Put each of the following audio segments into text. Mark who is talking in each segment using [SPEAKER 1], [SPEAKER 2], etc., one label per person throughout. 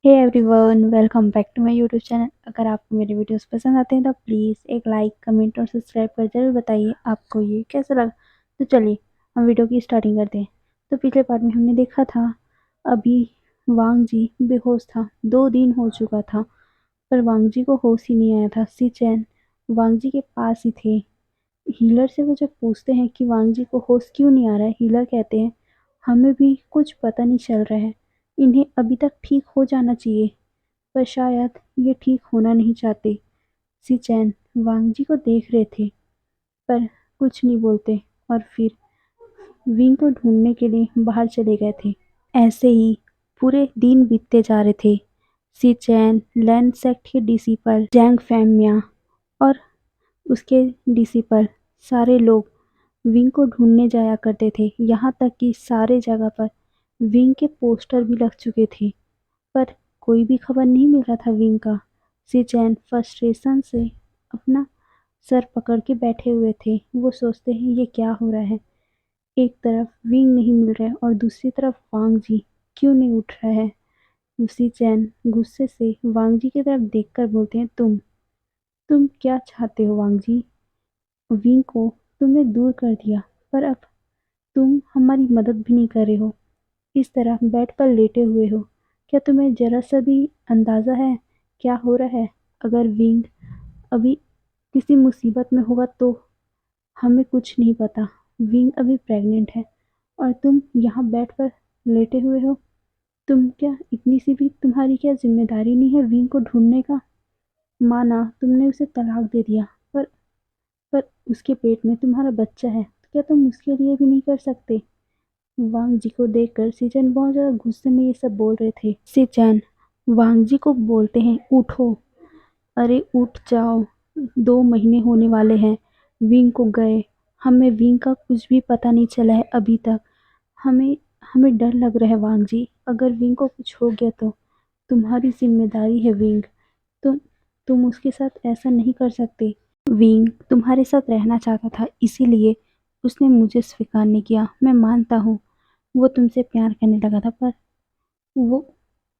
[SPEAKER 1] Hey everyone, welcome back to my YouTube channel. अगर आपको मेरे वीडियोस पसंद आते हैं तो प्लीज़ एक लाइक, कमेंट और सब्सक्राइब कर ज़रूर बताइए आपको ये कैसा लगा। तो चलिए हम वीडियो की स्टार्टिंग करते हैं। तो पिछले पार्ट में हमने देखा था अभी वांग जी बेहोश था। 2 दिन हो चुका था पर वांग जी को होश ही नहीं आया था। सी चैन वांग जी के पास ही थे। हीलर से वो जब पूछते हैं कि वांग जी को होश क्यों नहीं आ रहा है, हीलर कहते हैं हमें भी कुछ पता नहीं चल रहा है, इन्हें अभी तक ठीक हो जाना चाहिए, पर शायद ये ठीक होना नहीं चाहते। सिचैन वांग जी को देख रहे थे पर कुछ नहीं बोलते और फिर विंग को ढूंढने के लिए बाहर चले गए थे। ऐसे ही पूरे दिन बीतते जा रहे थे। सिचैन लैंड सेक्ट के डिसिपल जैंग फैमिया और उसके डिसिपल सारे लोग विंग को ढूंढने जाया करते थे। यहाँ तक कि सारे जगह पर विंग के पोस्टर भी लग चुके थे पर कोई भी खबर नहीं मिल रहा था विंग का। सिचैन फ्रस्ट्रेशन से अपना सर पकड़ के बैठे हुए थे। वो सोचते हैं ये क्या हो रहा है। एक तरफ विंग नहीं मिल रहा है और दूसरी तरफ वांग जी क्यों नहीं उठ रहा है। सिचैन गुस्से से वांग जी की तरफ देखकर बोलते हैं तुम क्या चाहते हो वांग जी। विंग को तुमने दूर कर दिया पर अब तुम हमारी मदद भी नहीं कर रहे हो। इस तरह बेड पर लेटे हुए हो। क्या तुम्हें जरा सा भी अंदाजा है क्या हो रहा है। अगर विंग अभी किसी मुसीबत में होगा तो हमें कुछ नहीं पता। विंग अभी प्रेग्नेंट है और तुम यहाँ बेड पर लेटे हुए हो। तुम क्या इतनी सी भी तुम्हारी क्या जिम्मेदारी नहीं है विंग को ढूंढने का। माना तुमने उसे तलाक दे दिया पर उसके पेट में तुम्हारा बच्चा है तो क्या तुम उसके लिए भी नहीं कर सकते। वांग जी को देखकर सिचन बहुत ज्यादा गुस्से में ये सब बोल रहे थे। सिचन वांग जी को बोलते हैं उठो, अरे उठ जाओ, 2 महीने होने वाले हैं विंग को गए। हमें विंग का कुछ भी पता नहीं चला है अभी तक। हमें हमें डर लग रहा है वांग जी, अगर विंग को कुछ हो गया तो तुम्हारी जिम्मेदारी है विंग। तुम तुम उसके साथ ऐसा नहीं कर सकते। विंग तुम्हारे साथ रहना चाहता था इसीलिए उसने मुझे स्वीकार नहीं किया। मैं मानता हूँ वो तुमसे प्यार करने लगा था पर वो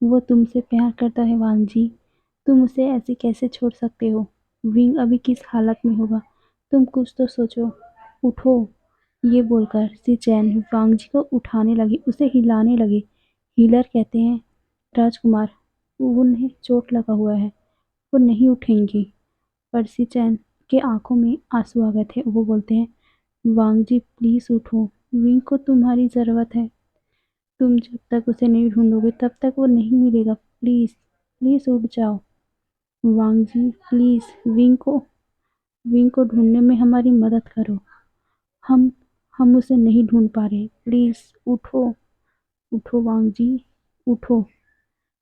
[SPEAKER 1] वो तुमसे प्यार करता है वांग जी। तुम उसे ऐसे कैसे छोड़ सकते हो। विंग अभी किस हालत में होगा, तुम कुछ तो सोचो। उठो। ये बोलकर सिचैन वांग जी को उठाने लगी, उसे हिलाने लगी। हीलर कहते हैं राजकुमार उन्हें चोट लगा हुआ है, वो नहीं उठेंगी। पर सिचैन के आंखों में आंसू आ गए थे। वो बोलते हैं वांग जी प्लीज उठो, विंग को तुम्हारी जरूरत है। तुम जब तक उसे नहीं ढूंढोगे तब तक वो नहीं मिलेगा। प्लीज प्लीज उठ जाओ वांग जी, प्लीज विंग को ढूंढने में हमारी मदद करो। हम हम उसे नहीं ढूंढ पा रहे, प्लीज उठो। उठो वांग जी, उठो।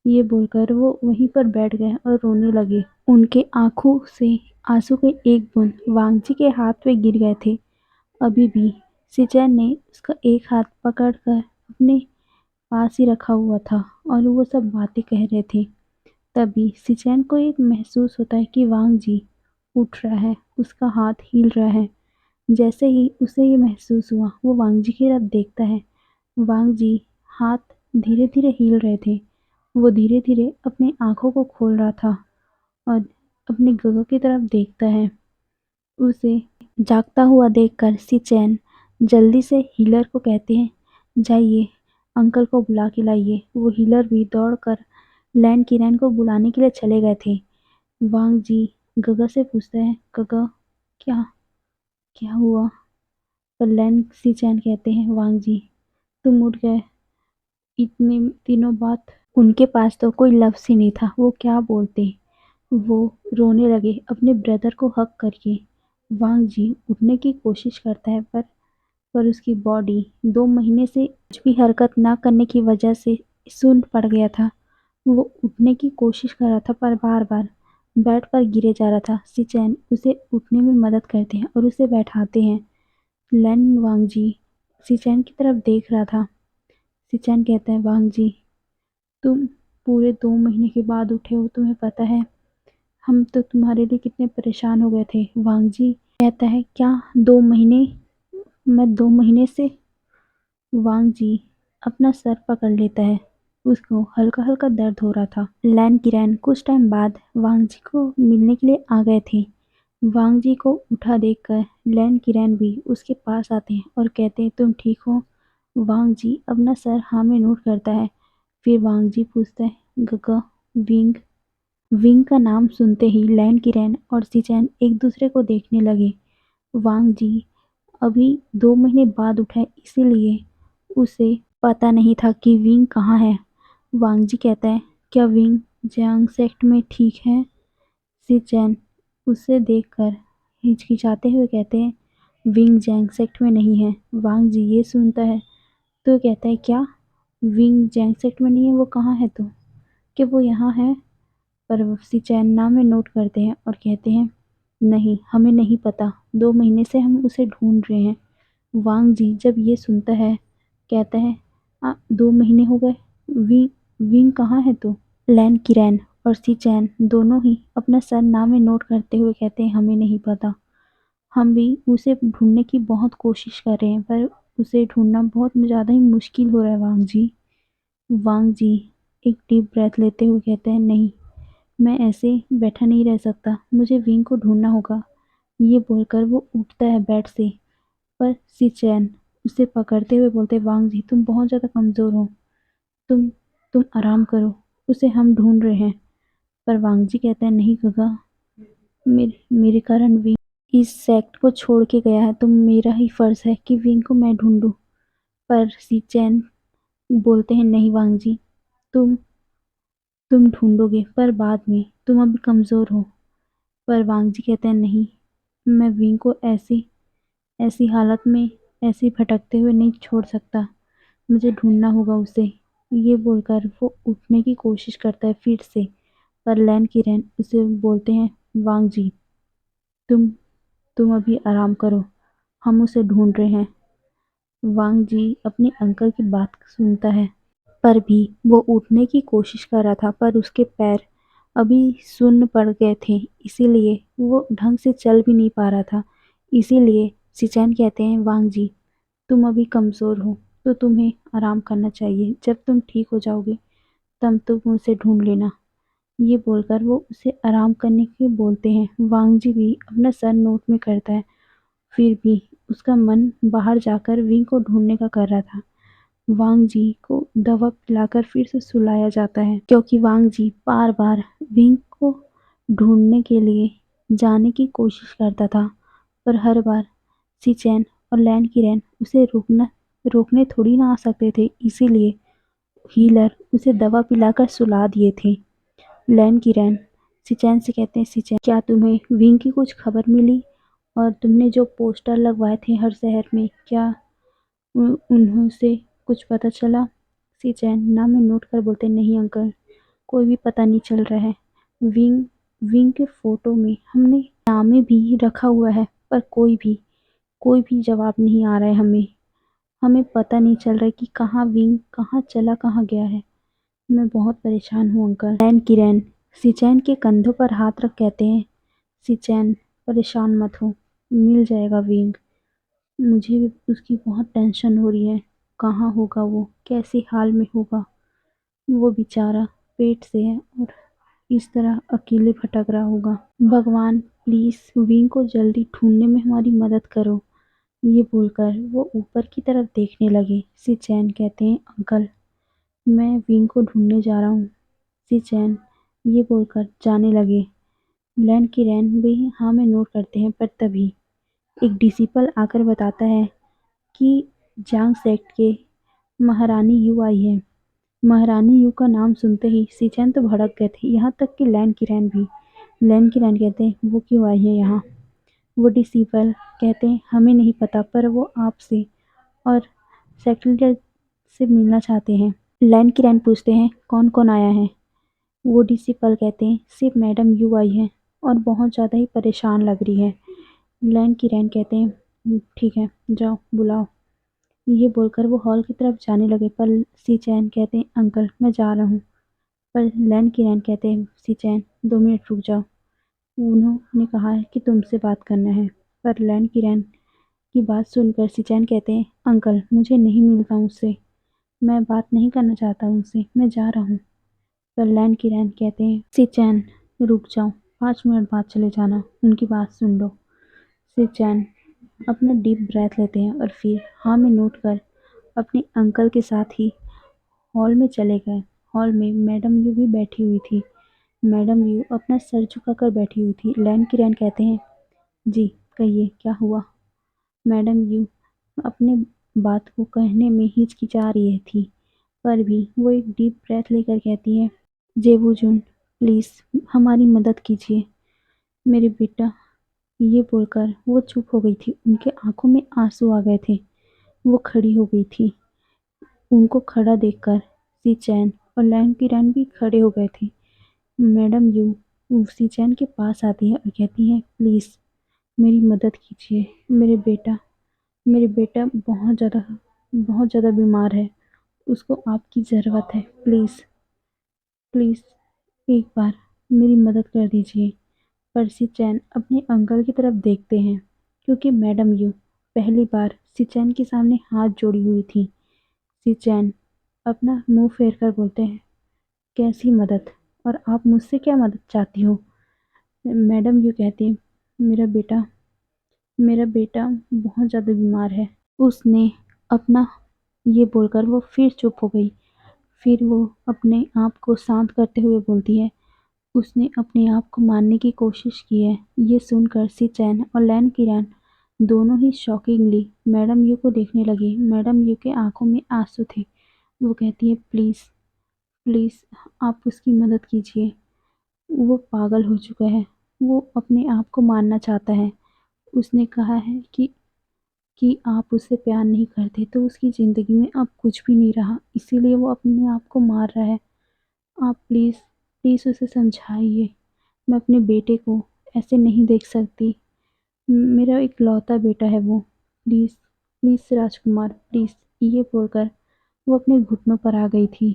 [SPEAKER 1] ये बोलकर वो वहीं पर बैठ गए और रोने लगे। उनके आंखों से आंसू के एक बूंद वांग जी के हाथ पे गिर गए थे। अभी भी सिचैन ने उसका एक हाथ पकड़कर अपने पास ही रखा हुआ था और वो सब बातें कह रहे थे। तभी सिचैन को एक महसूस होता है कि वांग जी उठ रहा है, उसका हाथ हिल रहा है। जैसे ही उसे ये महसूस हुआ वो वांग जी की तरफ देखता है। वांग जी हाथ धीरे धीरे हिल रहे थे। वो धीरे धीरे अपनी आंखों को खोल रहा था और अपनी गगो की तरफ देखता है। उसे जागता हुआ देखकर सिचैन जल्दी से हीलर को कहते हैं जाइए अंकल को बुला के लाइए। वो हीलर भी दौड़कर लैन किरैन को बुलाने के लिए चले गए थे। वांग जी गगा से पूछते हैं गगा क्या क्या हुआ। पर लैन सिचैन कहते हैं वांग जी तुम उठ गए इतने दिनों बाद। उनके पास तो कोई लफ्ज ही नहीं था, वो क्या बोलते। वो रोने लगे अपने ब्रदर को हक करके। वांग जी उठने की कोशिश करता है पर उसकी बॉडी 2 महीने से कुछ भी हरकत ना करने की वजह से सुन्न पड़ गया था। वो उठने की कोशिश कर रहा था पर बार बार बेड पर गिरे जा रहा था। सिचैन उसे उठने में मदद करते हैं और उसे बैठाते हैं। लैन वांग जी सिचैन की तरफ देख रहा था। सिचैन कहता है वांग जी तुम पूरे 2 महीने के बाद उठे हो, तुम्हें पता है हम तो तुम्हारे लिए कितने परेशान हो गए थे। वांग जी कहता है क्या 2 महीने, मैं 2 महीने से। वांग जी अपना सर पकड़ लेता है, उसको हल्का हल्का दर्द हो रहा था। लैन किरैन कुछ टाइम बाद वांग जी को मिलने के लिए आ गए थे। वांग जी को उठा देखकर लैन किरैन भी उसके पास आते हैं और कहते हैं, तुम ठीक हो? वांग जी अपना सर हाँ में नोट करता है। फिर वांग जी पूछता है, गगा, विंग? विंग का नाम सुनते ही लैन किरैन और सिचैन एक दूसरे को देखने लगे। वांग जी अभी 2 महीने बाद उठा है, इसीलिए उसे पता नहीं था कि विंग कहाँ है। वांग जी कहता है, क्या विंग जियांग सेक्ट में ठीक है? सिचैन उसे देखकर हिचकिचाते हुए कहते हैं, विंग जियांग सेक्ट में नहीं है। वांग जी ये सुनता है तो कहता है, क्या विंग जियांग सेक्ट में नहीं है? वो कहाँ है? तो कि वो यहाँ है। पर सिचैन नाम में नोट करते हैं और कहते हैं, नहीं, हमें नहीं पता, 2 महीने से हम उसे ढूंढ रहे हैं। वांग जी जब ये सुनता है कहता है, 2 महीने हो गए, विंग विंग कहाँ है? तो लैन किरैन और सिचैन दोनों ही अपना सर नाम में नोट करते हुए कहते हैं, हमें नहीं पता। हम भी उसे ढूंढने की बहुत कोशिश कर रहे हैं, पर उसे ढूंढना बहुत ज़्यादा ही मुश्किल हो रहा है वांग जी। वांग जी एक डीप ब्रेथ लेते हुए कहते हैं, नहीं, मैं ऐसे बैठा नहीं रह सकता, मुझे विंग को ढूंढना होगा। ये बोलकर वो उठता है बेड से। पर सिचैन उसे पकड़ते हुए बोलते, वांग जी तुम बहुत ज़्यादा कमज़ोर हो, तुम तुम आराम करो, उसे हम ढूंढ रहे हैं। पर वांग जी कहते हैं, नहीं गगा, मेरे कारण विंग इस सेक्ट को छोड़ के गया है, तो मेरा ही फर्ज है कि विंग को मैं ढूंढूं। पर सिचैन बोलते हैं, नहीं वांग जी, तुम तुम ढूंढोगे, पर बाद में, तुम अभी कमज़ोर हो। पर वांग जी कहते हैं, नहीं, मैं विंग को ऐसी ऐसी हालत में ऐसे भटकते हुए नहीं छोड़ सकता, मुझे ढूंढना होगा उसे। ये बोलकर वो उठने की कोशिश करता है फिर से। पर लैन किरैन उसे बोलते हैं, वांग जी, तुम तुम अभी आराम करो, हम उसे ढूंढ रहे हैं। वांग जी अपने अंकल की बात सुनता है, पर भी वो उठने की कोशिश कर रहा था, पर उसके पैर अभी सुन्न पड़ गए थे, इसीलिए वो ढंग से चल भी नहीं पा रहा था। इसीलिए सिचैन कहते हैं, वांग जी, तुम अभी कमज़ोर हो, तो तुम्हें आराम करना चाहिए। जब तुम ठीक हो जाओगे तब तुम उसे ढूंढ लेना। ये बोलकर वो उसे आराम करने के बोलते हैं। वांग जी भी अपना सर नोट में करता है, फिर भी उसका मन बाहर जाकर विंग को ढूंढने का कर रहा था। वांग जी को दवा पिलाकर फिर से सुलाया जाता है, क्योंकि वांग जी बार बार विंग को ढूंढने के लिए जाने की कोशिश करता था, पर हर बार सिचैन और लैन किरैन उसे रोकने थोड़ी ना आ सकते थे, इसीलिए हीलर उसे दवा पिलाकर सुला दिए थे। लैन किरैन सिचैन से कहते हैं, सिचैन, क्या तुम्हें विंग की कुछ खबर मिली? और तुमने जो पोस्टर लगवाए थे हर शहर में, क्या उन्हों से कुछ पता चला? सिचैन नाम में नोट कर बोलते, नहीं अंकल, कोई भी पता नहीं चल रहा है। विंग विंग के फोटो में हमने नामे भी रखा हुआ है, पर कोई भी जवाब नहीं आ रहा है हमें। हमें पता नहीं चल रहा है कि कहाँ विंग, कहाँ चला, कहाँ गया है। मैं बहुत परेशान हूँ अंकल। लैन किरैन सिचैन के कंधों पर हाथ रख कहते हैं, सिचैन परेशान मत हो, मिल जाएगा विंग। मुझे भी उसकी बहुत टेंशन हो रही है, कहाँ होगा वो, कैसे हाल में होगा। वो बेचारा पेट से है और इस तरह अकेले भटक रहा होगा। भगवान प्लीज विंग को जल्दी ढूंढने में हमारी मदद करो। ये बोलकर वो ऊपर की तरफ देखने लगे। सिचैन कहते हैं, अंकल, मैं विंग को ढूंढने जा रहा हूँ। सिचैन ये बोलकर जाने लगे। लैन की रैन भी हाँ में नोट करते हैं, पर तभी एक डिसिपल आकर बताता है कि जांग सेक्ट के महारानी यू आई है। महारानी यू का नाम सुनते ही सिचैन तो भड़क गए थे, यहाँ तक कि लैन किरैन भी। लैन किरैन कहते हैं, वो क्यों आई है यहाँ? वो डिसिपल कहते हैं, हमें नहीं पता, पर वो आपसे और सेक्रेटरी से मिलना चाहते हैं। लैन किरैन पूछते हैं, कौन कौन आया है? वो डिसिपल कहते हैं, सिर्फ मैडम यू आई है और बहुत ज़्यादा ही परेशान लग रही है। लैन किरैन कहते हैं, ठीक है, जाओ बुलाओ। ये बोलकर वो हॉल की तरफ जाने लगे, पर सिचैन कहते हैं, अंकल मैं जा रहा हूँ। पर लैन किरैन कहते हैं, सिचैन 2 मिनट रुक जाओ, उन्होंने कहा है कि तुमसे बात करना है। पर लैन किरैन की बात सुनकर सिचैन कहते हैं, अंकल मुझे नहीं मिलता उससे, मैं बात नहीं करना चाहता उनसे, मैं जा रहा हूँ। पर लैन की रैन कहते हैं, सी चैन रुक जाओ, 5 मिनट बाद चले जाना, उनकी बात सुन लो। सी चैन अपना डीप ब्रेथ लेते हैं और फिर हाँ में नोट कर अपने अंकल के साथ ही हॉल में चले गए। हॉल में मैडम यू भी बैठी हुई थी। मैडम यू अपना सर झुकाकर बैठी हुई थी। लैन की रैन कहते हैं, जी कहिए क्या हुआ। मैडम यू अपने बात को कहने में हिचकिचा रही थी, पर भी वो एक डीप ब्रेथ लेकर कहती है, जेबूजुन प्लीज़ हमारी मदद कीजिए। मेरे बेटा, ये बोलकर वो चुप हो गई थी। उनके आंखों में आंसू आ गए थे। वो खड़ी हो गई थी। उनको खड़ा देखकर सी चैन और लैन की रैन भी खड़े हो गए थे। मैडम यू सी चैन के पास आती है और कहती है, प्लीज़ मेरी मदद कीजिए। मेरे बेटा बहुत ज़्यादा बीमार है। उसको आपकी ज़रूरत है। प्लीज़ प्लीज़ एक बार मेरी मदद कर दीजिए। पर्सी चैन अपने अंकल की तरफ देखते हैं, क्योंकि मैडम यू पहली बार सी चैन के सामने हाथ जोड़ी हुई थी। सी चैन अपना मुंह फेर कर बोलते हैं, कैसी मदद, और आप मुझसे क्या मदद चाहती हो। मैडम यू कहती हैं, मेरा बेटा मेरा बेटा बहुत ज़्यादा बीमार है। उसने अपना ये बोलकर वो फिर चुप हो गई। फिर वो अपने आप को शांत करते हुए बोलती है, उसने अपने आप को मारने की कोशिश की है। ये सुनकर सी चैन और लैन किरैन दोनों ही शॉकिंगली मैडम यू को देखने लगी। मैडम यू के आंखों में आंसू थे। वो कहती है, प्लीज़ प्लीज़ आप उसकी मदद कीजिए। वो पागल हो चुका है। वो अपने आप को मारना चाहता है। उसने कहा है कि आप उससे प्यार नहीं करते, तो उसकी ज़िंदगी में अब कुछ भी नहीं रहा, इसीलिए वो अपने आप को मार रहा है। आप प्लीज़ प्लीज़ उसे समझाइए। मैं अपने बेटे को ऐसे नहीं देख सकती। मेरा इकलौता बेटा है वो। Please please Rajkumar please. ये बोलकर वो अपने घुटनों पर आ गई थी।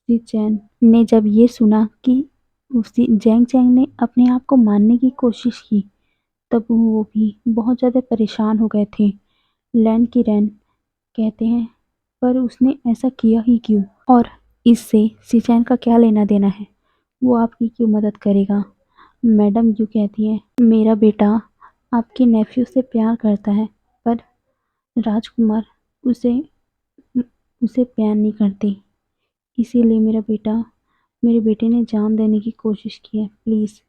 [SPEAKER 1] शी चैन ने जब ये सुना कि उसी जैंग चैंग ने अपने आप को मारने की कोशिश की, तब वो भी बहुत ज़्यादा परेशान हो गए थे। लैन की रैन कहते हैं, पर उसने ऐसा किया ही क्यों, और इससे शी चैन का क्या लेना देना है। वो आपकी क्यों मदद करेगा। मैडम यू कहती हैं, मेरा बेटा आपके नेफ्यू से प्यार करता है, पर राजकुमार उसे उसे प्यार नहीं करते, इसीलिए मेरे बेटे ने जान देने की कोशिश की है। प्लीज़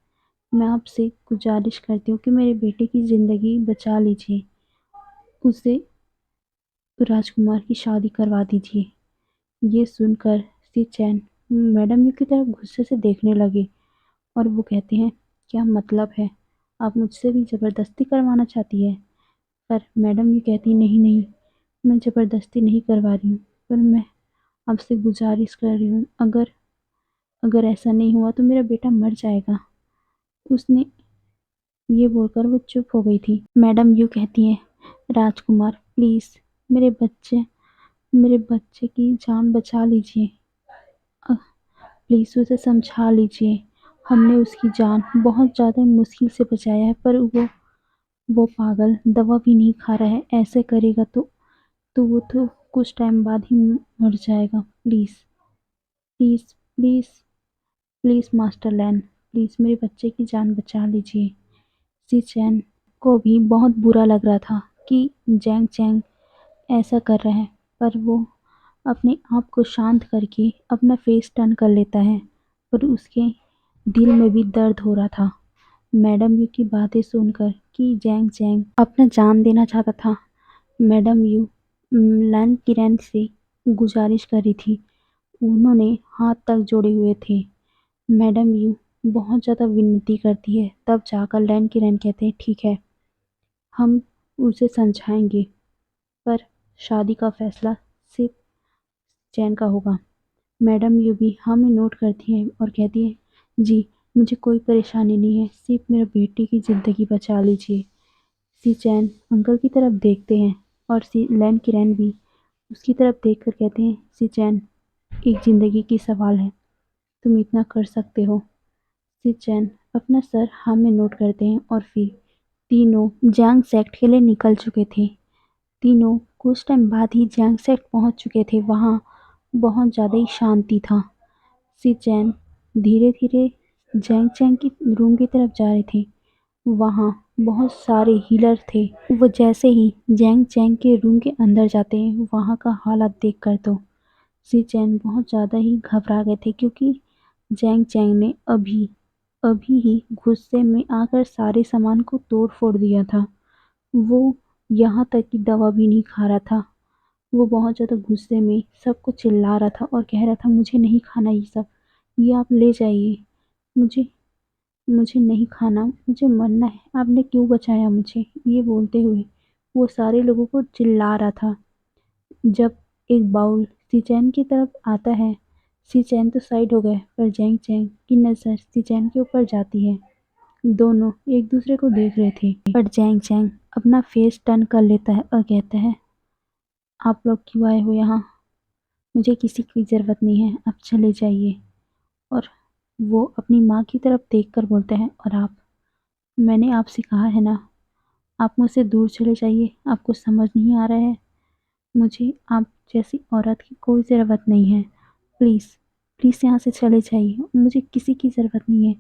[SPEAKER 1] मैं आपसे गुजारिश करती हूँ कि मेरे बेटे की ज़िंदगी बचा लीजिए। उसे राजकुमार की शादी करवा दीजिए। ये सुनकर सी चैन मैडम यू की तरफ गुस्से से देखने लगे और वो कहते हैं, क्या मतलब है, आप मुझसे भी ज़बरदस्ती करवाना चाहती है। पर मैडम यू कहती, नहीं नहीं, मैं ज़बरदस्ती नहीं करवा रही हूँ, पर मैं आपसे गुजारिश कर रही हूँ, अगर अगर ऐसा नहीं हुआ तो मेरा बेटा मर जाएगा। उसने ये बोलकर वो चुप हो गई थी। मैडम यू कहती हैं, राजकुमार प्लीज़ मेरे बच्चे मेरे बच्चे की जान बचा लीजिए। अ, प्लीज़ उसे समझा लीजिए। हमने उसकी जान बहुत ज़्यादा मुश्किल से बचाया है, पर वो पागल दवा भी नहीं खा रहा है। ऐसे करेगा तो वो तो कुछ टाइम बाद ही मर जाएगा। Please please please please master Lan, please मेरे बच्चे की जान बचा लीजिए। सी चैन को भी बहुत बुरा लग रहा था कि जैंग चैंग ऐसा कर रहा है, पर वो अपने आप को शांत करके अपना फेस टर्न कर लेता है, पर उसके दिल में भी दर्द हो रहा था। मैडम यू की बातें सुनकर कि जैंग चैंग अपना जान देना चाहता था। मैडम यू लैन किरैन से गुजारिश कर रही थी। उन्होंने हाथ तक जोड़े हुए थे। मैडम यू बहुत ज़्यादा विनती करती है, तब जाकर लैन किरैन कहते हैं, ठीक है, हम उसे समझाएंगे, पर शादी का फैसला सिर्फ चैन का होगा। मैडम यू भी हमें नोट करती है और कहती है, जी मुझे कोई परेशानी नहीं है, सिर्फ मेरे बेटे की ज़िंदगी बचा लीजिए। सी चैन अंकल की तरफ देखते हैं और सी लैन किरैन भी उसकी तरफ देखकर कहते हैं, सी चैन एक ज़िंदगी की सवाल है, तुम इतना कर सकते हो। सी चैन अपना सर हाँ में नोट करते हैं और फिर तीनों जैंग सेक्ट के लिए निकल चुके थे। तीनों कुछ टाइम बाद ही जैंग सेक्ट पहुंच चुके थे। वहाँ बहुत ज़्यादा ही शांति था। सी चैन धीरे-धीरे जैंग चैंग की रूम की तरफ जा रही थी। वहाँ बहुत सारे हीलर थे। वो जैसे ही जैंग चैंग के रूम के अंदर जाते हैं, वहाँ का हालत देखकर तो सी चैन बहुत ज़्यादा ही घबरा गए थे, क्योंकि जैंग चैंग ने अभी अभी ही गुस्से में आकर सारे सामान को तोड़ फोड़ दिया था। वो यहाँ तक कि दवा भी नहीं खा रहा था। वो बहुत ज़्यादा गुस्से में सबको चिल्ला रहा था और कह रहा था, मुझे नहीं खाना ये सब, ये आप ले जाइए, मुझे मुझे नहीं खाना, मुझे मरना है, आपने क्यों बचाया मुझे, ये बोलते हुए वो सारे लोगों को चिल्ला रहा था। जब एक बाउल सिचैन की तरफ आता है, सिचैन तो साइड हो गए, पर जैंग चैंग की नज़र सिचैन के ऊपर जाती है। दोनों एक दूसरे को देख रहे थे, पर जैंग चैंग अपना फेस टर्न कर लेता है और कहता है, आप लोग क्यों आए हो यहाँ, मुझे किसी की ज़रूरत नहीं है, आप चले जाइए। और वो अपनी माँ की तरफ देखकर बोलते हैं, और आप, मैंने आपसे कहा है ना, आप मुझसे दूर चले जाइए, आपको समझ नहीं आ रहा है, मुझे आप जैसी औरत की कोई ज़रूरत नहीं है, प्लीज़ प्लीज़ यहाँ से चले जाइए, मुझे किसी की ज़रूरत नहीं है,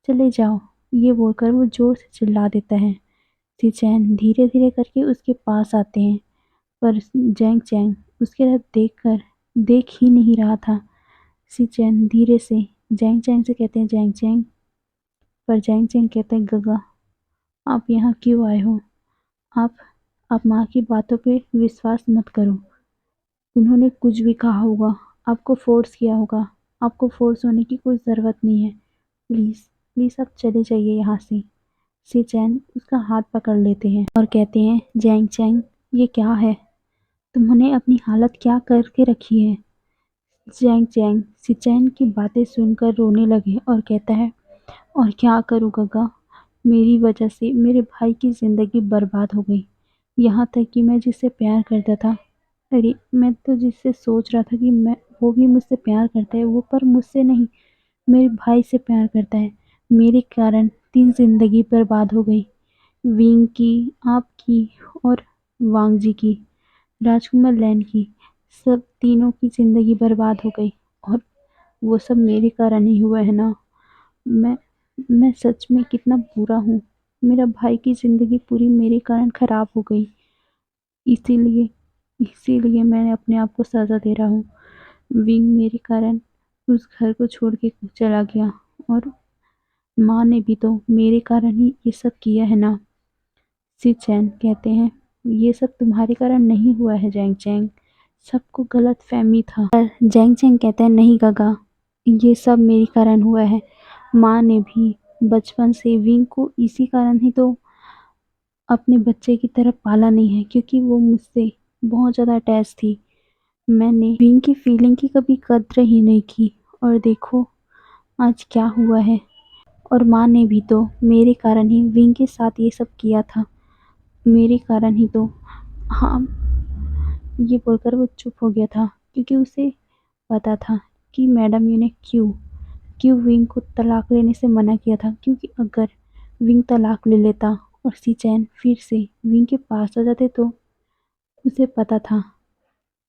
[SPEAKER 1] चले जाओ। ये बोलकर वो ज़ोर से चिल्ला देता है। सिचैन धीरे धीरे करके उसके पास आते हैं, पर जैंग चैंग उसकी तरफ देख ही नहीं रहा था। सिचैन धीरे से जैंग चैंग से कहते हैं, जैंग चैंग, पर जैंग चैंग कहते हैं, गगा, आप यहाँ क्यों आए हो, आप आप माँ की बातों पे विश्वास मत करो, उन्होंने कुछ भी कहा होगा, आपको फ़ोर्स किया होगा, आपको फ़ोर्स होने की कोई ज़रूरत नहीं है, प्लीज़ प्लीज़ आप चले जाइए यहाँ से। सिचैन उसका हाथ पकड़ लेते हैं और कहते हैं, जैंग चैंग, ये क्या है, तुमने अपनी हालत क्या करके रखी है। जैंग चैंग सिचैन की बातें सुनकर रोने लगे और कहता है, और क्या करूँ गगा, मेरी वजह से मेरे भाई की ज़िंदगी बर्बाद हो गई, यहाँ तक कि मैं जिससे प्यार करता था, अरे मैं तो जिससे सोच रहा था कि मैं, वो भी मुझसे प्यार करता है, वो पर मुझसे नहीं, मेरे भाई से प्यार करता है, मेरे कारण 3 ज़िंदगी बर्बाद हो गई, विंग की, आपकी और वांग जी की, राजकुमार लैन की, सब तीनों की ज़िंदगी बर्बाद हो गई, और वो सब मेरे कारण ही हुआ है ना। मैं मैं सच में कितना बुरा हूँ, मेरा भाई की ज़िंदगी पूरी मेरे कारण ख़राब हो गई, इसीलिए इसीलिए मैं अपने आप को सज़ा दे रहा हूँ। विंग मेरे कारण उस घर को छोड़ के चला गया, और माँ ने भी तो मेरे कारण ही ये सब किया है ना। सिचैन कहते हैं, ये सब तुम्हारे कारण नहीं हुआ है जैंग चैंग, सबको गलत फहमी था। पर जैंग चैंग कहते हैं, नहीं गगा, ये सब मेरे कारण हुआ है, माँ ने भी बचपन से विंग को इसी कारण ही तो अपने बच्चे की तरह पाला नहीं है, क्योंकि वो मुझसे बहुत ज़्यादा अटैच थी। मैंने विंग की फीलिंग की कभी कद्र ही नहीं की, और देखो आज क्या हुआ है। और माँ ने भी तो मेरे कारण ही विंग के साथ ये सब किया था, मेरे कारण ही तो। हाँ, ये बोलकर वो चुप हो गया था, क्योंकि उसे पता था कि मैडम यू ने क्यों क्यों विंग को तलाक लेने से मना किया था, क्योंकि अगर विंग तलाक ले लेता और सिचैन फिर से विंग के पास आ जाते, तो उसे पता था,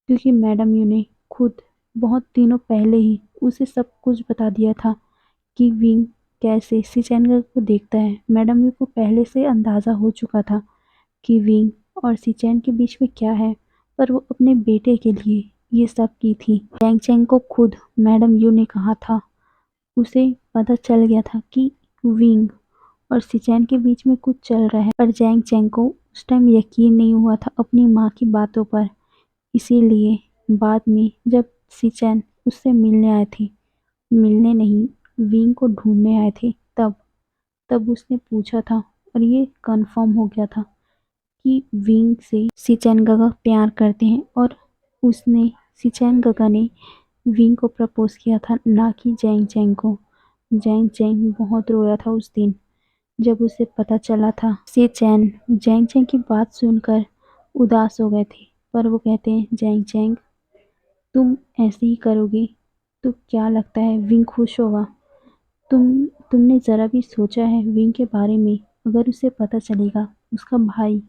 [SPEAKER 1] क्योंकि मैडम यू ने खुद बहुत दिनों पहले ही उसे सब कुछ बता दिया था कि विंग कैसे सिचैन को देखता है। मैडम यू को पहले से अंदाज़ा हो चुका था कि विंग और सिचैन के बीच में क्या है, पर वो अपने बेटे के लिए ये सब की थी। जैंग चैंग को खुद मैडम यू ने कहा था, उसे पता चल गया था कि विंग और सिचैन के बीच में कुछ चल रहा है, पर जैंग चैंग को उस टाइम यकीन नहीं हुआ था अपनी माँ की बातों पर। इसीलिए बाद में जब सिचैन उससे मिलने आए थे, मिलने नहीं, विंग को ढूंढने आए थे, तब तब उसने पूछा था, और ये कंफर्म हो गया था कि विंग से सिचैन गगा प्यार करते हैं, और उसने, सिचैन गगा ने विंग को प्रपोज किया था, ना कि जैंग चैंग को। जैंग चैंग बहुत रोया था उस दिन जब उसे पता चला था। सिचैन जैंग चैंग की बात सुनकर उदास हो गए थे, पर वो कहते हैं, जैंग चैंग, तुम ऐसे ही करोगे तो क्या लगता है विंग खुश होगा। तुमने ज़रा भी सोचा है विंग के बारे में, अगर उसे पता चलेगा उसका भाई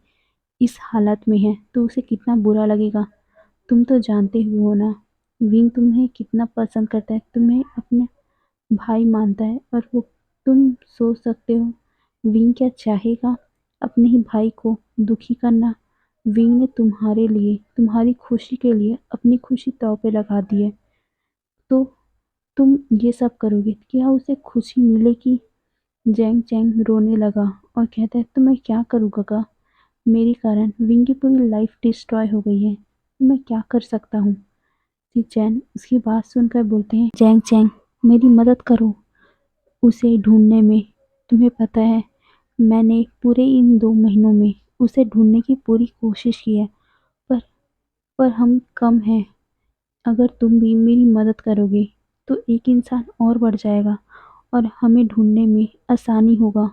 [SPEAKER 1] इस हालत में है तो उसे कितना बुरा लगेगा, तुम तो जानते ही हो ना। विंग तुम्हें कितना पसंद करता है, तुम्हें अपने भाई मानता है और वो तुम सोच सकते हो विंग क्या चाहेगा अपने ही भाई को दुखी करना। विंग ने तुम्हारे लिए, तुम्हारी खुशी के लिए अपनी खुशी दांव पे लगा दी है। तो तुम ये सब करोगे, क्या उसे खुशी मिलेगी? जैंग चैंग रोने लगा और कहता है तो मैं क्या करूँ काका, मेरे कारण विंग की पूरी लाइफ डिस्ट्रॉय हो गई है, तो मैं क्या कर सकता हूँ। चैन उसकी बात सुनकर बोलते हैं जैंग चैंग मेरी मदद करो उसे ढूंढने में। तुम्हें पता है मैंने पूरे इन 2 महीनों में उसे ढूंढने की पूरी कोशिश की है, पर पर हम कम हैं। अगर तुम भी मेरी मदद करोगे तो एक इंसान और बढ़ जाएगा और हमें ढूंढने में आसानी होगा।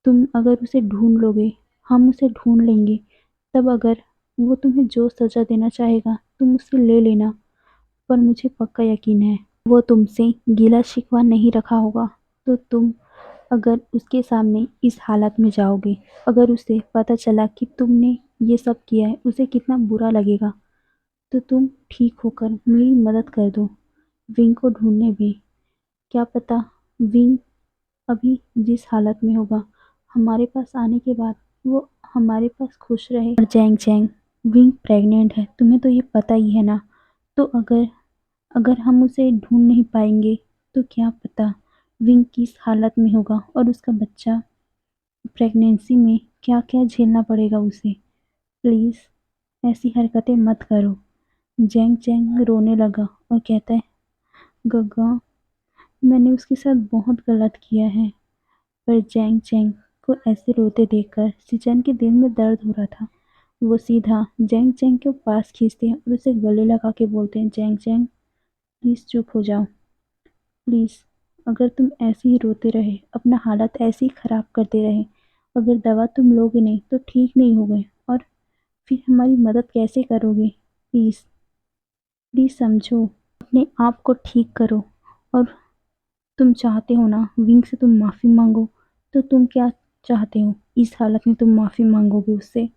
[SPEAKER 1] तुम अगर उसे ढूंढ लोगे, हम उसे ढूंढ लेंगे, तब अगर वो तुम्हें जो सजा देना चाहेगा तुम उससे ले लेना। पर मुझे पक्का यकीन है वो तुमसे गिला शिकवा नहीं रखा होगा। तो तुम अगर उसके सामने इस हालत में जाओगे, अगर उसे पता चला कि तुमने ये सब किया है, उसे कितना बुरा लगेगा। तो तुम ठीक होकर मेरी मदद कर दो विंग को ढूंढने में। क्या पता विंग अभी जिस हालत में होगा, हमारे पास आने के बाद वो हमारे पास खुश रहे। और जैंग चैंग विंग प्रेग्नेंट है, तुम्हें तो ये पता ही है ना। तो अगर अगर हम उसे ढूंढ नहीं पाएंगे तो क्या पता विंग किस हालत में होगा और उसका बच्चा प्रेगनेंसी में क्या क्या झेलना पड़ेगा उसे। प्लीज़ ऐसी हरकतें मत करो। जैंग चैंग रोने लगा और कहता है गग्गा मैंने उसके साथ बहुत गलत किया है। पर जैंग चैंग को ऐसे रोते देखकर सिचन के दिल में दर्द हो रहा था। वो सीधा जैंग चैंग के पास खींचते हैं और उसे गले लगा के बोलते हैं जैंग चैंग प्लीज़ चुप हो जाओ, प्लीज़। अगर तुम ऐसे ही रोते रहे, अपना हालत ऐसे ही खराब करते रहे, अगर दवा तुम लोगे नहीं तो ठीक नहीं होगे और फिर हमारी मदद कैसे करोगे। प्लीज़ प्लीज़ समझो, अपने आप को ठीक करो। और तुम चाहते हो ना विंग से तुम माफ़ी मांगो, तो तुम क्या चाहते हो इस हालत में तुम माफ़ी मांगोगे उससे?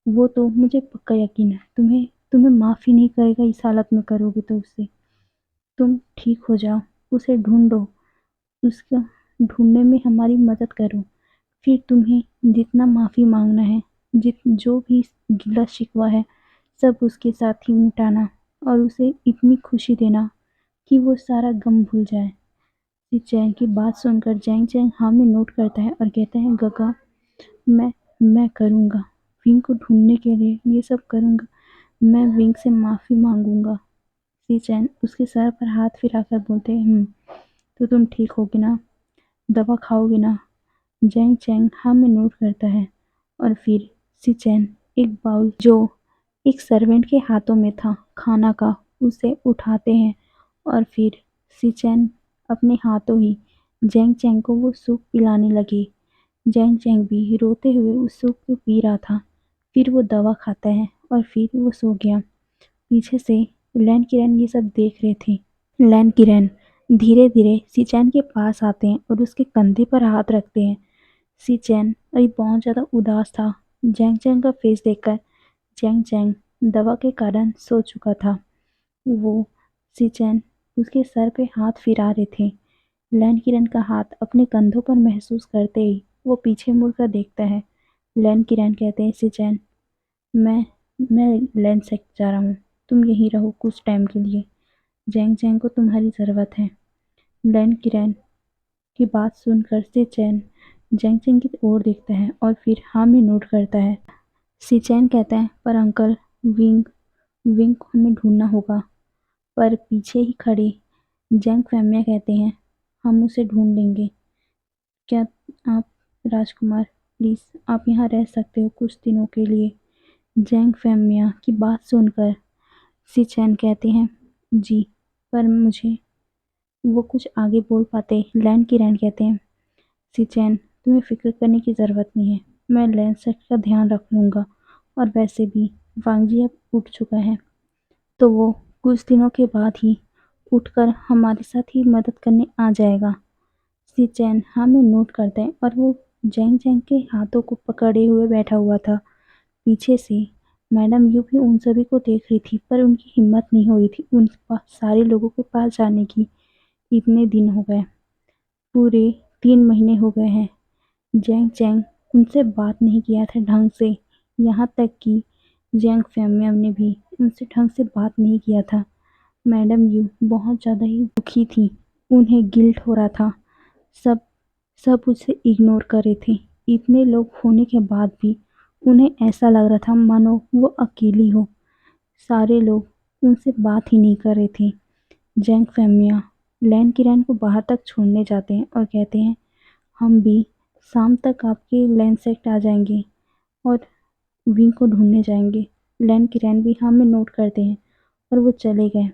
[SPEAKER 1] वो तो मुझे पक्का यकीन है तुम्हें तुम्हें माफ़ ही नहीं करेगा इस हालत में करोगे तो उससे। तुम ठीक हो जाओ, उसे ढूंढो, उसका ढूंढने में हमारी मदद करो। फिर तुम्हें जितना माफ़ी मांगना है, जित जो भी गिला शिकवा है, सब उसके साथ ही मिटाना और उसे इतनी खुशी देना कि वो सारा गम भूल जाए। इस चैन की बात सुनकर जैंग चैंग हाँ में नोट करता है और कहता है गगा मैं मैं करूँगा, विंग को ढूंढने के लिए ये सब करूँगा। मैं विंग से माफ़ी मांगूंगा। सी चैन उसके सर पर हाथ फिराकर बोलते हैं तो तुम ठीक होगी ना, दवा खाओगे ना। जैंग चैंग हाँ में नोट करता है और फिर सी चैन एक बाउल जो एक सर्वेंट के हाथों में था खाना का, उसे उठाते हैं और फिर सी चैन अपने हाथों ही जैंग चैंग को वो सूप पिलाने लगी। जैंग चैंग भी रोते हुए उस सूप को पी रहा था। फिर वो दवा खाता है और फिर वो सो गया। पीछे से लैन किरण ये सब देख रहे थे। लैन किरण धीरे धीरे सिचैन के पास आते हैं और उसके कंधे पर हाथ रखते हैं। सिचैन अभी बहुत ज़्यादा उदास था जैंग चैंग का फेस देखकर। जैंग चैंग दवा के कारण सो चुका था। वो सिचैन उसके सर पे हाथ फिरा रहे थे। लैन किरण का हाथ अपने कंधों पर महसूस करते ही वो पीछे मुड़कर देखता है। लैन किरण कहते हैं सिचैन मैं मैं लैन से जा रहा हूँ, तुम यहीं रहो कुछ टाइम के लिए, जैंग चैंग को तुम्हारी ज़रूरत है। लैन किरण की बात सुनकर सिचैन जैंग चैंग की ओर देखता है और फिर हाँ में नोट करता है। सिचैन कहता है पर अंकल विंग विंग को हमें ढूंढना होगा। पर पीछे ही खड़े जैंग फैमिया कहते हैं हम उसे ढूंढ लेंगे। क्या आप राजकुमार प्लीज़ आप यहाँ रह सकते हो कुछ दिनों के लिए। जैंग फैमिया की बात सुनकर सिचैन कहते हैं जी, पर मुझे वो कुछ आगे बोल पाते लैन किरण कहते हैं सिचैन तुम्हें फिक्र करने की ज़रूरत नहीं है, मैं लैन सेट का ध्यान रख लूँगा। और वैसे भी वांगजी अब उठ चुका है तो वो कुछ दिनों के बाद ही उठकर हमारे साथ ही मदद करने आ जाएगा। सिचैन हाँ में नोट करते हैं और वो जैंग जैंग के हाथों को पकड़े हुए बैठा हुआ था। पीछे से मैडम यू भी उन सभी को देख रही थी, पर उनकी हिम्मत नहीं हो रही थी उन सारे लोगों के पास जाने की। इतने दिन हो गए, पूरे 3 महीने हो गए हैं। जैंग चैंग उनसे बात नहीं किया था ढंग से, यहाँ तक कि जैंग फैमिली ने भी उनसे ढंग से बात नहीं किया था। मैडम यू बहुत ज़्यादा ही दुखी थी, उन्हें गिल्ट हो रहा था। सब सब उसे इग्नोर कर रहे थे। इतने लोग होने के बाद भी उन्हें ऐसा लग रहा था मानो वो अकेली हो। सारे लोग उनसे बात ही नहीं कर रहे थे। जैंग फैमिया लैन किरैन को बाहर तक छोड़ने जाते हैं और कहते हैं हम भी शाम तक आपके लैन सेक्ट आ जाएंगे और विंग को ढूंढने जाएंगे। लैन किरैन भी हाँ में नोट करते हैं और वो चले गए।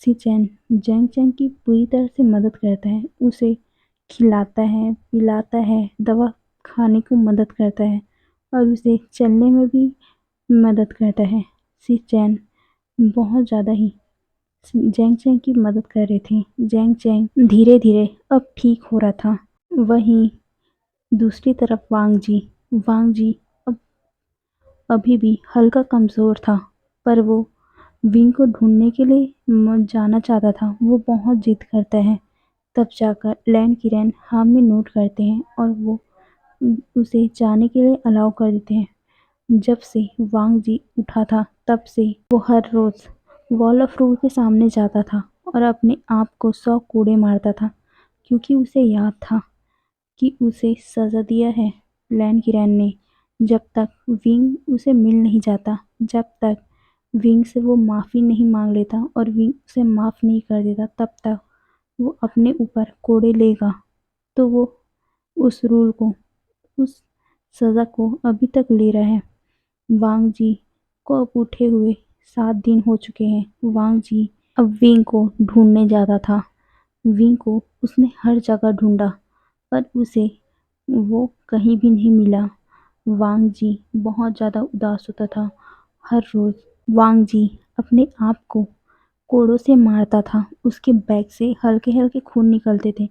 [SPEAKER 1] सी चैन जैंग चैंग की पूरी तरह से मदद करता है, उसे खिलाता है, पिलाता है, दवा खाने को मदद करता है और उसे चलने में भी मदद करता है। सी चैन बहुत ज़्यादा ही जैंग चैंग की मदद कर रहे थे। जैंग चैंग धीरे धीरे अब ठीक हो रहा था। वहीं दूसरी तरफ वांग जी अब अभी भी हल्का कमज़ोर था, पर वो विंग को ढूंढने के लिए जाना चाहता था। वो बहुत जिद करता है। तब जाकर लैन किरैन हाँ में नोट करते हैं और वो उसे जाने के लिए अलाउ कर देते हैं। जब से वांग जी उठा था तब से वो हर रोज़ वॉल ऑफ रूल के सामने जाता था और अपने आप को 100 कोड़े मारता था, क्योंकि उसे याद था कि उसे सज़ा दिया है लैन किरैन ने। जब तक विंग उसे मिल नहीं जाता, जब तक विंग से वो माफ़ी नहीं मांग लेता और विंग उसे माफ़ नहीं कर देता, तब तक वो अपने ऊपर कोड़े लेगा। तो वो उस रूल को, उस सज़ा को अभी तक ले रहा है। वांग जी को अब उठे हुए 7 दिन हो चुके हैं। वांग जी अब विंग को ढूंढने जाता था। विंग को उसने हर जगह ढूंढा, पर उसे वो कहीं भी नहीं मिला। वांग जी बहुत ज़्यादा उदास होता था। हर रोज़ वांग जी अपने आप को कोड़ों से मारता था। उसके बैग से हल्के हल्के खून निकलते थे,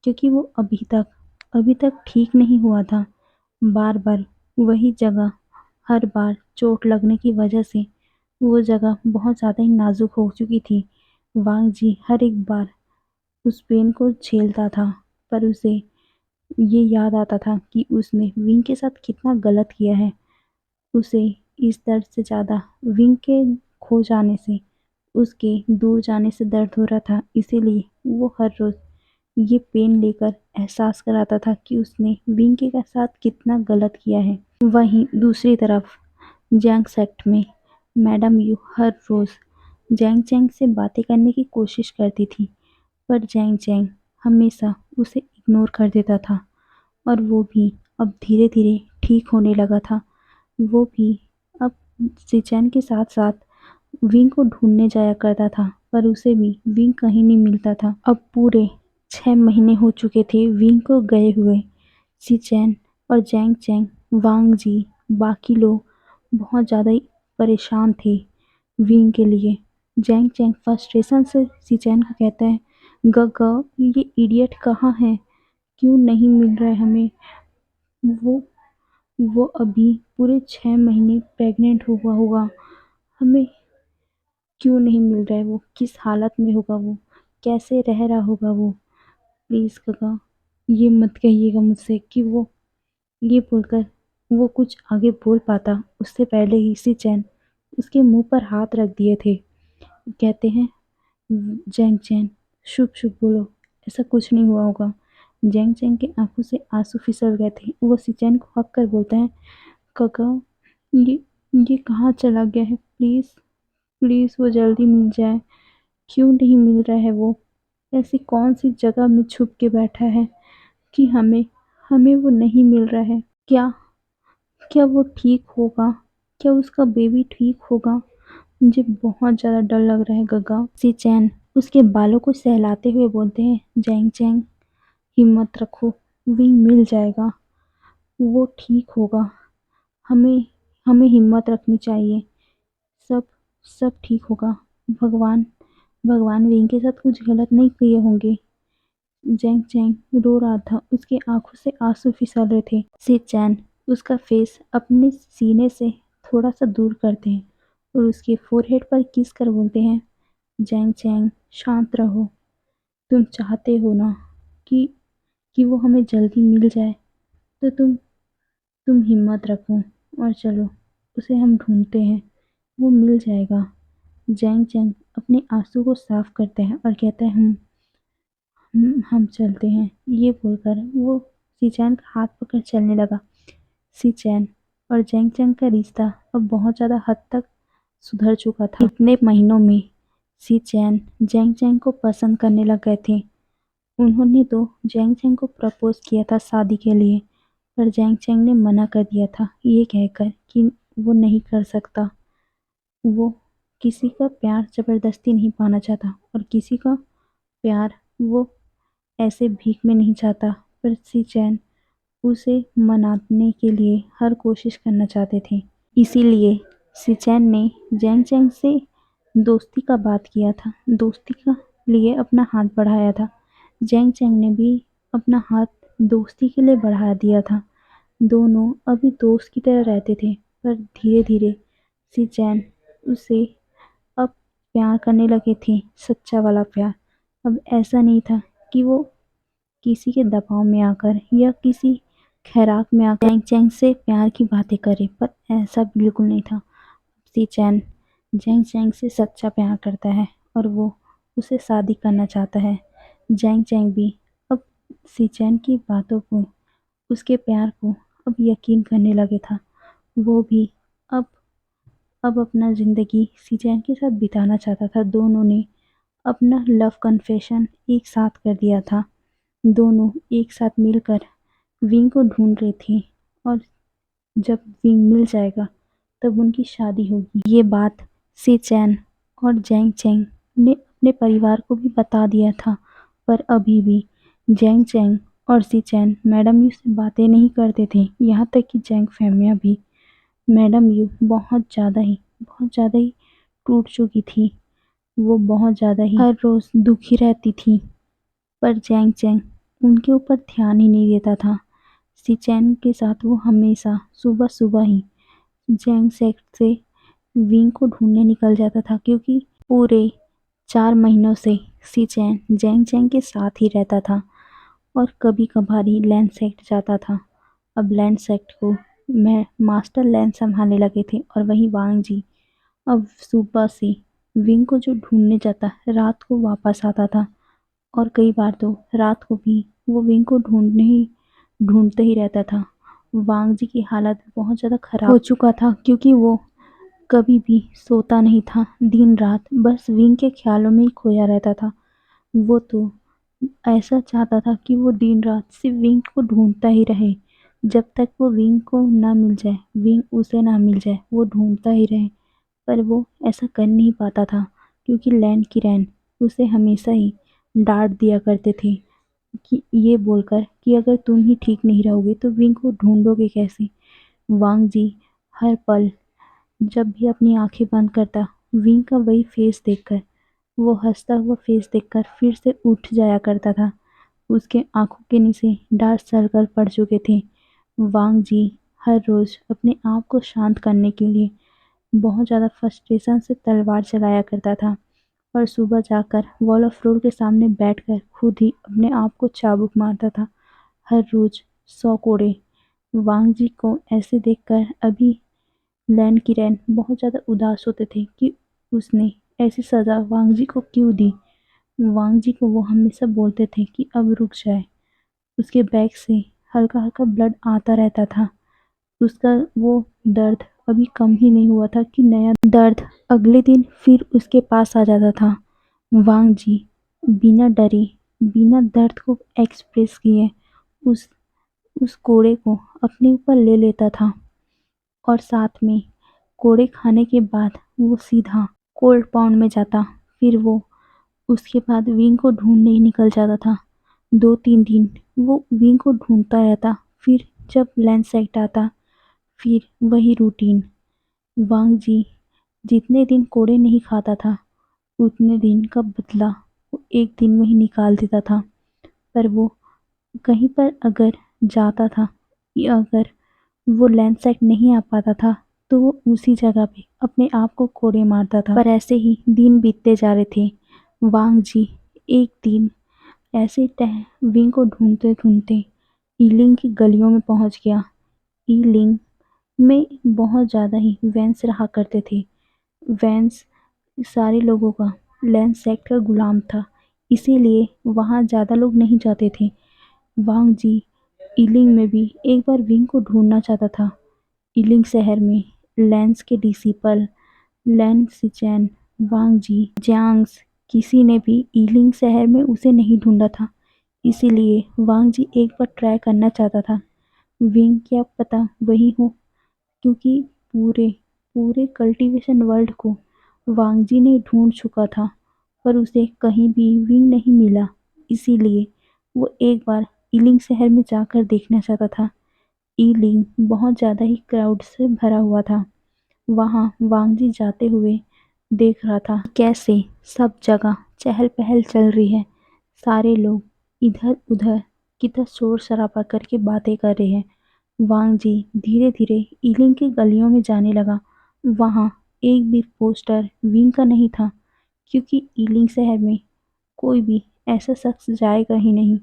[SPEAKER 1] क्योंकि वो अभी तक ठीक नहीं हुआ था। बार बार वही जगह, हर बार चोट लगने की वजह से वो जगह बहुत ज़्यादा ही नाजुक हो चुकी थी। वांग जी हर एक बार उस पेन को झेलता था, पर उसे ये याद आता था कि उसने विंग के साथ कितना गलत किया है। उसे इस दर्द से ज़्यादा विंग के खो जाने से, उसके दूर जाने से दर्द हो रहा था। इसीलिए वो हर रोज़ ये पेन लेकर एहसास कराता था कि उसने विंग के साथ कितना गलत किया है। वहीं दूसरी तरफ जैंग सेक्ट में मैडम यू हर रोज़ जैंग चैंग से बातें करने की कोशिश करती थी, पर जैंग चैंग हमेशा उसे इग्नोर कर देता था और वो भी अब धीरे धीरे ठीक होने लगा था। वो भी अब ज़ेचैन के साथ-साथ विंग को ढूँढने जाया करता था, पर उसे भी विंग कहीं नहीं मिलता था। अब पूरे 6 महीने हो चुके थे विंग को गए हुए। ज़ेचैन और जैंग चैंग, वांग जी, बाकी लोग बहुत ज़्यादा ही परेशान थे विंग के लिए। जैंग चैंग फ्रस्ट्रेशन से ज़ेचैन को कहता है, "गगा, ये इडियट कहाँ है? क्यों नहीं मिल रहा है हमें? वो वो अभी पूरे 6 महीने प्रेग्नेंट हुआ होगा, हमें क्यों नहीं मिल रहा है? वो किस हालत में होगा? वो कैसे रह रहा होगा वो? प्लीज़ काका, ये मत कहिएगा मुझसे कि वो..." ये बोलकर वो कुछ आगे बोल पाता उससे पहले ही सी-चैन उसके मुंह पर हाथ रख दिए थे। कहते हैं, "जैंग चैन, शुभ शुभ बोलो, ऐसा कुछ नहीं हुआ होगा।" जैंग चैन की आंखों से आंसू फिसल गए थे। वो सी-चैन को हक कर बोलता है, "काका, ये ये कहाँ चला गया है? प्लीज़ प्लीज़ वो जल्दी मिल जाए। क्यों नहीं मिल रहा है वो? ऐसी कौन सी जगह में छुप के बैठा है कि हमें हमें वो नहीं मिल रहा है? क्या क्या वो ठीक होगा? क्या उसका बेबी ठीक होगा? मुझे बहुत ज़्यादा डर लग रहा है गगा।" सी चैन उसके बालों को सहलाते हुए बोलते हैं, "जैंग चैंग, हिम्मत रखो, विंग मिल जाएगा, वो ठीक होगा। हमें हमें हिम्मत रखनी चाहिए। सब सब ठीक होगा। भगवान भगवान विंग के साथ कुछ गलत नहीं किए होंगे।" जैंग चैंग रो रहा था, उसकी आंखों से आंसू फिसल रहे थे। सी चैन उसका फेस अपने सीने से थोड़ा सा दूर करते हैं और उसके फोरहेड पर किस कर बोलते हैं, जैंग चैंग शांत रहो, तुम चाहते हो ना कि वो हमें जल्दी मिल जाए, तो तुम हिम्मत रखो और चलो उसे हम ढूंढते हैं, वो मिल जाएगा। जैंग चैंग अपने आंसू को साफ करते हैं और कहते हैं हम चलते हैं। ये बोलकर वो सीचैन का हाथ पकड़ चलने लगा। सीचैन और जैंग चैंग का रिश्ता अब बहुत ज़्यादा हद तक सुधर चुका था। इतने महीनों में सीचैन जैंग चैंग को पसंद करने लग गए थे। उन्होंने तो जैंग चैंग को प्रपोज किया था शादी के लिए, पर जैंग चैंग ने मना कर दिया था ये कहकर कि वो नहीं कर सकता। वो किसी का प्यार जबरदस्ती नहीं पाना चाहता और किसी का प्यार वो ऐसे भीख में नहीं चाहता। पर सीचैन उसे मनाने के लिए हर कोशिश करना चाहते थे। इसीलिए सीचैन ने जैंग चैंग से दोस्ती का बात किया था, दोस्ती का लिए अपना हाथ बढ़ाया था। जैंग चैंग ने भी अपना हाथ दोस्ती के लिए बढ़ा दिया था। दोनों अभी दोस्त की तरह रहते थे, पर धीरे धीरे सीचैन उसे अब प्यार करने लगे थे, सच्चा वाला प्यार। अब ऐसा नहीं था कि वो किसी के दबाव में आकर या किसी खैराक में आकर जैंग चैंग से प्यार की बातें करे, पर ऐसा बिल्कुल नहीं था। सीचैन जैंग चैंग से सच्चा प्यार करता है और वो उसे शादी करना चाहता है। जैंग चैंग भी अब सीचैन की बातों को, उसके प्यार को अब यकीन करने लगे था। वो भी अब अपना ज़िंदगी सीचैन के साथ बिताना चाहता था। दोनों ने अपना लव कन्फेशन एक साथ कर दिया था। दोनों एक साथ मिलकर विंग को ढूंढ रहे थे और जब विंग मिल जाएगा तब उनकी शादी होगी। ये बात सीचैन और जैंग चैंग ने अपने परिवार को भी बता दिया था, पर अभी भी जैंग चैंग और सीचैन मैडम यू से बातें नहीं करते थे। यहाँ तक कि जैंग फैमिया भी मैडम यू बहुत ज़्यादा ही टूट चुकी थी। वो बहुत ज़्यादा ही हर रोज़ दुखी रहती थी, पर जैंग चैंग उनके ऊपर ध्यान ही नहीं देता था। सीचैन के साथ वो हमेशा सुबह सुबह ही जैंग सेक्ट से विंग को ढूंढने निकल जाता था, क्योंकि पूरे 4 महीनों से सीचैन जैंग चैंग के साथ ही रहता था और कभी कभार ही लैंड सेक्ट जाता था। अब लैंड सेक्ट को मैं मास्टर लैंड संभालने लगे थे और वहीं वांग जी अब सुबह से विंग को जो ढूंढने जाता रात को वापस आता था, और कई बार तो रात को भी वो विंग को ढूंढते ही रहता था। वांग जी की हालत बहुत ज़्यादा खराब हो चुका था, क्योंकि वो कभी भी सोता नहीं था, दिन रात बस विंग के ख्यालों में ही खोया रहता था। वो तो ऐसा चाहता था कि वो दिन रात सिर्फ विंग को ढूंढता ही रहे, जब तक वो विंग को ना मिल जाए, विंग उसे ना मिल जाए, वो ढूंढता ही रहे। पर वो ऐसा कर नहीं पाता था, क्योंकि लैंड की रैन उसे हमेशा ही डांट दिया करते थे कि ये बोलकर कि अगर तुम ही ठीक नहीं रहोगे तो विंग को ढूंढोगे कैसे। वांग जी हर पल जब भी अपनी आंखें बंद करता, विंग का वही फेस देखकर, वो हंसता हुआ फेस देखकर फिर से उठ जाया करता था। उसके आंखों के नीचे डार्क सर्कल पड़ चुके थे। वांग जी हर रोज अपने आप को शांत करने के लिए बहुत ज़्यादा फ्रस्ट्रेशन से तलवार चलाया करता था और सुबह जाकर वॉल ऑफ रोड के सामने बैठकर खुद ही अपने आप को चाबुक मारता था, हर रोज 100 कोड़े। वांग जी को ऐसे देखकर अभी लैंड की रैन बहुत ज़्यादा उदास होते थे कि उसने ऐसी सज़ा वांग जी को क्यों दी। वांग जी को वो हमेशा बोलते थे कि अब रुक जाए। उसके बैग से हल्का हल्का ब्लड आता रहता था। उसका वो दर्द अभी कम ही नहीं हुआ था कि नया दर्द अगले दिन फिर उसके पास आ जाता था। वांग जी बिना डरे, बिना दर्द को एक्सप्रेस किए उस कोड़े को अपने ऊपर ले लेता था, और साथ में कोड़े खाने के बाद वो सीधा कोल्ड पाउंड में जाता। फिर वो उसके बाद विंग को ढूंढने ही निकल जाता था। 2-3 दिन वो विंग को ढूंढता रहता। फिर जब लैंडस्लाइड आता, फिर वही रूटीन। वांग जी जितने दिन कोड़े नहीं खाता था, उतने दिन का बदला वो एक दिन में ही निकाल देता था। पर वो कहीं पर अगर जाता था या अगर वो लैंडस्लाइड नहीं आ पाता था, तो वो उसी जगह पे अपने आप को कोड़े मारता था। पर ऐसे ही दिन बीतते जा रहे थे। वांग जी एक दिन ऐसे विंग को ढूंढते ढूंढते ईलिंग की गलियों में पहुंच गया। ईलिंग में बहुत ज़्यादा ही वैंस रहा करते थे। वैंस सारे लोगों का लैंड सेक्ट का गुलाम था, इसीलिए वहाँ ज़्यादा लोग नहीं जाते थे। वांग जी ईलिंग में भी एक बार विंग को ढूंढना चाहता था। ईलिंग शहर में लैंस के डिसिपल लैन सिचैन, वांग जी, जियांग्स किसी ने भी ईलिंग शहर में उसे नहीं ढूंढा था, इसीलिए वांग जी एक बार ट्राई करना चाहता था। विंग क्या पता वही हो, क्योंकि पूरे पूरे कल्टीवेशन वर्ल्ड को वांग जी ने ढूंढ चुका था, पर उसे कहीं भी विंग नहीं मिला। इसीलिए वो एक बार ईलिंग शहर में जाकर देखना चाहता था। ईलिंग बहुत ज़्यादा ही क्राउड से भरा हुआ था। वहाँ वांग जी जाते हुए देख रहा था कैसे सब जगह चहल पहल चल रही है। सारे लोग इधर उधर किधर शोर शराबा करके बातें कर रहे हैं। वांग जी धीरे धीरे ईलिंग की गलियों में जाने लगा। वहाँ एक भी पोस्टर विंग का नहीं था, क्योंकि ईलिंग शहर में कोई भी ऐसा शख्स जाएगा ही नहीं।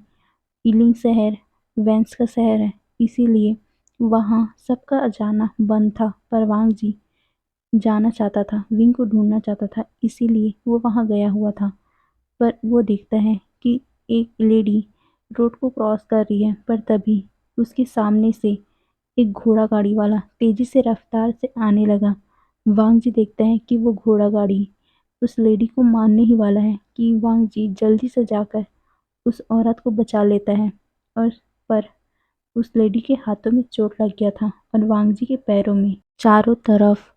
[SPEAKER 1] ईलिंग शहर वेंस का शहर है, इसीलिए वहाँ सबका जाना बंद था। पर वांग जी जाना चाहता था, विंग को ढूंढना चाहता था, इसीलिए वो वहाँ गया हुआ था। पर वो देखता है कि एक लेडी रोड को क्रॉस कर रही है, पर तभी उसके सामने से एक घोड़ा गाड़ी वाला तेजी से रफ्तार से आने लगा। वांग जी देखता है कि वो घोड़ा गाड़ी उस लेडी को मारने ही वाला है, कि वांग जी जल्दी से जाकर उस औरत को बचा लेता है। और पर उस लेडी के हाथों में चोट लग गया था और वांग जी के पैरों में। चारों तरफ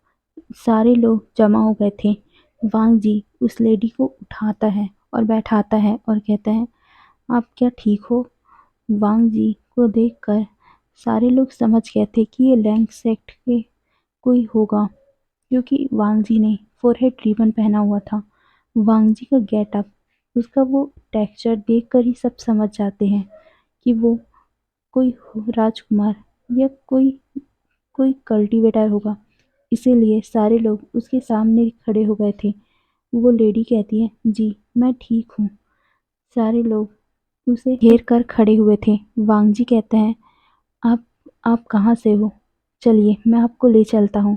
[SPEAKER 1] सारे लोग जमा हो गए थे। वांग जी उस लेडी को उठाता है और बैठाता है और कहता है, आप क्या ठीक हो? वांग जी को देखकर सारे लोग समझ गए थे कि ये लैंग सेक्ट के कोई होगा, क्योंकि वांग जी ने फोरहेड रिबन पहना हुआ था। वांग जी का गेटअप, उसका वो टेक्सचर देखकर ही सब समझ जाते हैं कि वो कोई राजकुमार या कोई कोई कल्टीवेटर होगा। इसीलिए सारे लोग उसके सामने खड़े हो गए थे। वो लेडी कहती है, जी मैं ठीक हूँ। सारे लोग उसे घेर कर खड़े हुए थे। वांग जी कहते हैं, आप आप कहाँ से हो? चलिए मैं आपको ले चलता हूँ।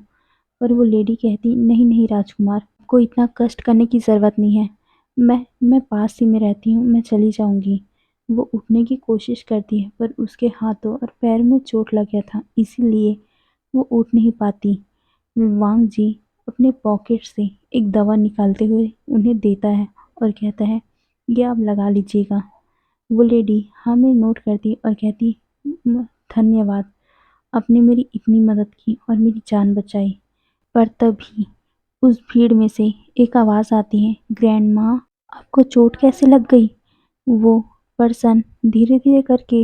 [SPEAKER 1] पर वो लेडी कहती, नहीं नहीं राजकुमार, आपको इतना कष्ट करने की ज़रूरत नहीं है। मैं पास ही में रहती हूँ, मैं चली जाऊँगी। वो उठने की कोशिश करती है, पर उसके हाथों और पैर में चोट लग गया था, इसीलिए वो उठ नहीं पाती। वांग जी अपने पॉकेट से एक दवा निकालते हुए उन्हें देता है और कहता है, ये आप लगा लीजिएगा। वो लेडी हमें नोट करती और कहती, धन्यवाद, आपने मेरी इतनी मदद की और मेरी जान बचाई। पर तभी उस भीड़ में से एक आवाज़ आती है, ग्रैंड माँ, आपको चोट कैसे लग गई? वो पर्सन धीरे धीरे करके